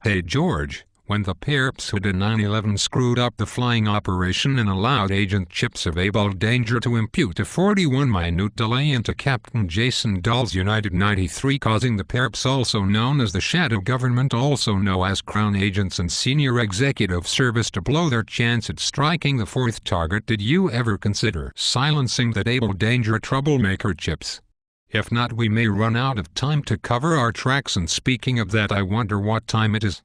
Hey George, when the perps who did 9/11 screwed up the flying operation and allowed Agent Chips of Abel Danger to impute a 41-minute delay into Captain Jason Dahl's United 93, causing the perps, also known as the shadow government, also known as Crown agents and senior executive service, to blow their chance at striking the fourth target, did you ever consider silencing that Abel Danger troublemaker Chips? If not, we may run out of time to cover our tracks, and speaking of that, I wonder what time it is.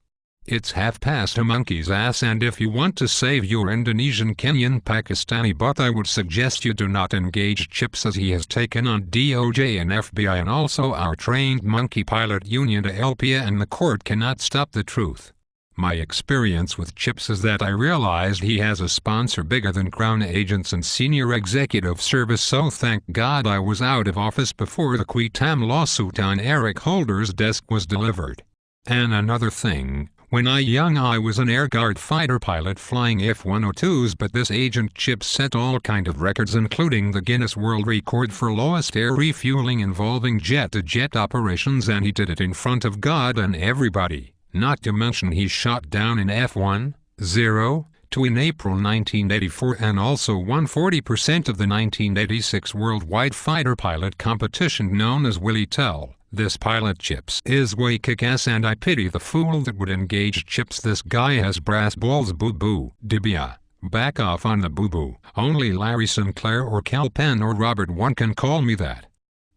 It's half past a monkey's ass, and if you want to save your Indonesian, Kenyan, Pakistani butt, I would suggest you do not engage Chips, as he has taken on DOJ and FBI and also our trained monkey pilot union to LPA, and the court cannot stop the truth. My experience with Chips is that I realized he has a sponsor bigger than Crown agents and senior executive service, so thank God I was out of office before the Quitam lawsuit on Eric Holder's desk was delivered. And another thing, when I was an Air Guard fighter pilot flying F-102s, but this Agent Chips set all kind of records, including the Guinness World Record for lowest air refueling involving jet-to-jet operations, and he did it in front of God and everybody. Not to mention he shot down an F-102 in April 1984 and also won 40% of the 1986 worldwide fighter pilot competition known as Willie Tell. This pilot Chips is way kick-ass, and I pity the fool that would engage Chips. This guy has brass balls, boo-boo. Dibia, back off on the boo-boo. Only Larry Sinclair or Cal Penn or Robert One can call me that.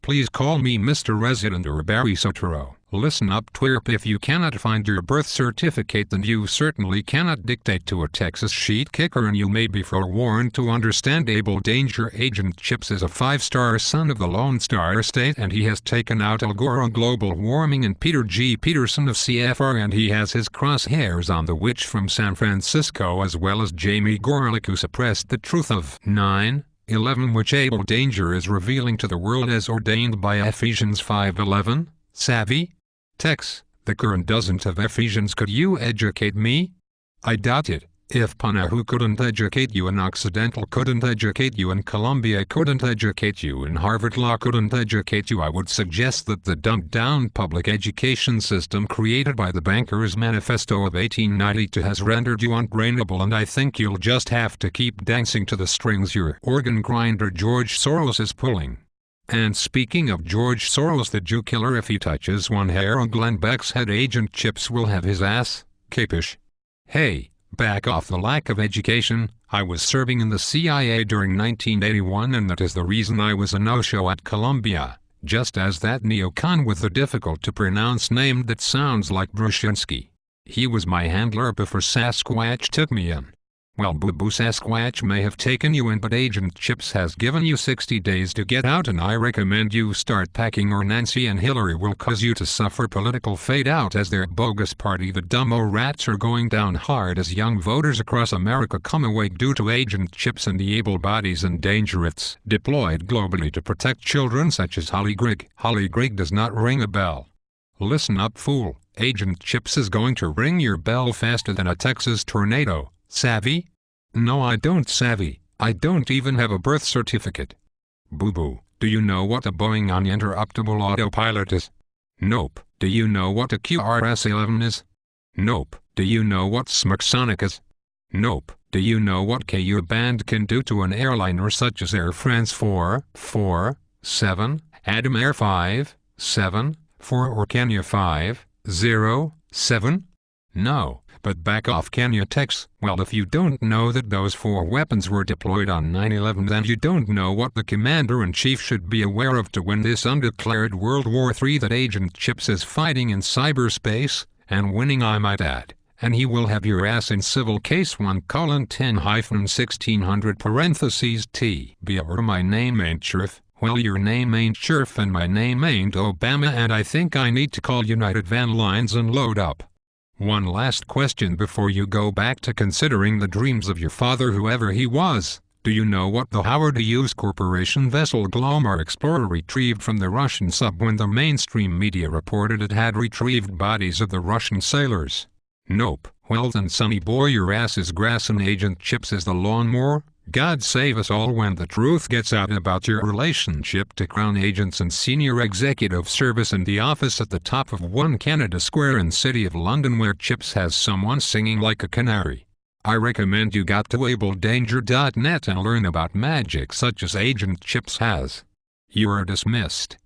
Please call me Mr. Resident or Barry Sotero. Listen up, twerp. If you cannot find your birth certificate, then you certainly cannot dictate to a Texas sheet kicker, and you may be forewarned to understand Abel Danger. Agent Chips is a 5-star son of the Lone Star State, and he has taken out Al Gore on global warming and Peter G. Peterson of CFR, and he has his crosshairs on the witch from San Francisco, as well as Jamie Gorelick, who suppressed the truth of 9/11, which Abel Danger is revealing to the world as ordained by Ephesians 5:11. Savvy? Tex, the Quran doesn't have Ephesians. Could you educate me? I doubt it. If Panahu couldn't educate you, and Occidental couldn't educate you, and Columbia couldn't educate you, and Harvard Law couldn't educate you, I would suggest that the dumbed-down public education system created by the Bankers Manifesto of 1892 has rendered you untrainable, and I think you'll just have to keep dancing to the strings your organ grinder George Soros is pulling. And speaking of George Soros, the Jew killer, if he touches one hair on Glenn Beck's head, Agent Chips will have his ass, capish? Hey, back off the lack of education. I was serving in the CIA during 1981, and that is the reason I was a no-show at Columbia, just as that neocon with the difficult-to-pronounce name that sounds like Brushinsky. He was my handler before Sasquatch took me in. Well, boo-boo, Sasquatch may have taken you in, but Agent Chips has given you 60 days to get out, and I recommend you start packing, or Nancy and Hillary will cause you to suffer political fade-out as their bogus party, the Dumbo Rats, are going down hard as young voters across America come awake due to Agent Chips and the able bodies and dangerous deployed globally to protect children such as Holly Grigg. Holly Grigg does not ring a bell. Listen up, fool. Agent Chips is going to ring your bell faster than a Texas tornado. Savvy? No, I don't savvy. I don't even have a birth certificate. Boo-boo, do you know what a Boeing uninterruptible autopilot is? Nope. Do you know what a QRS-11 is? Nope. Do you know what SMRC is? Nope. Do you know what KU band can do to an airliner such as Air France 447, Adam Air 574, or Kenya 507? No. But back off, Kenya, Tex. Well, if you don't know that those 4 weapons were deployed on 9/11, then you don't know what the Commander-in-Chief should be aware of to win this undeclared World War III that Agent Chips is fighting in cyberspace, and winning, I might add. And he will have your ass in civil case 1:10-1600 (T). My name ain't Sheriff. Well, your name ain't Sheriff, and my name ain't Obama, and I think I need to call United Van Lines and load up. One last question before you go back to considering the dreams of your father, whoever he was. Do you know what the Howard Hughes Corporation vessel Glomar Explorer retrieved from the Russian sub when the mainstream media reported it had retrieved bodies of the Russian sailors? Nope. Well then, sonny boy, your ass is grass and Agent Chips is the lawnmower. God save us all when the truth gets out about your relationship to Crown agents and senior executive service in the office at the top of One Canada Square in City of London where Chips has someone singing like a canary. I recommend you go to abeldanger.net and learn about magic such as Agent Chips has. You are dismissed.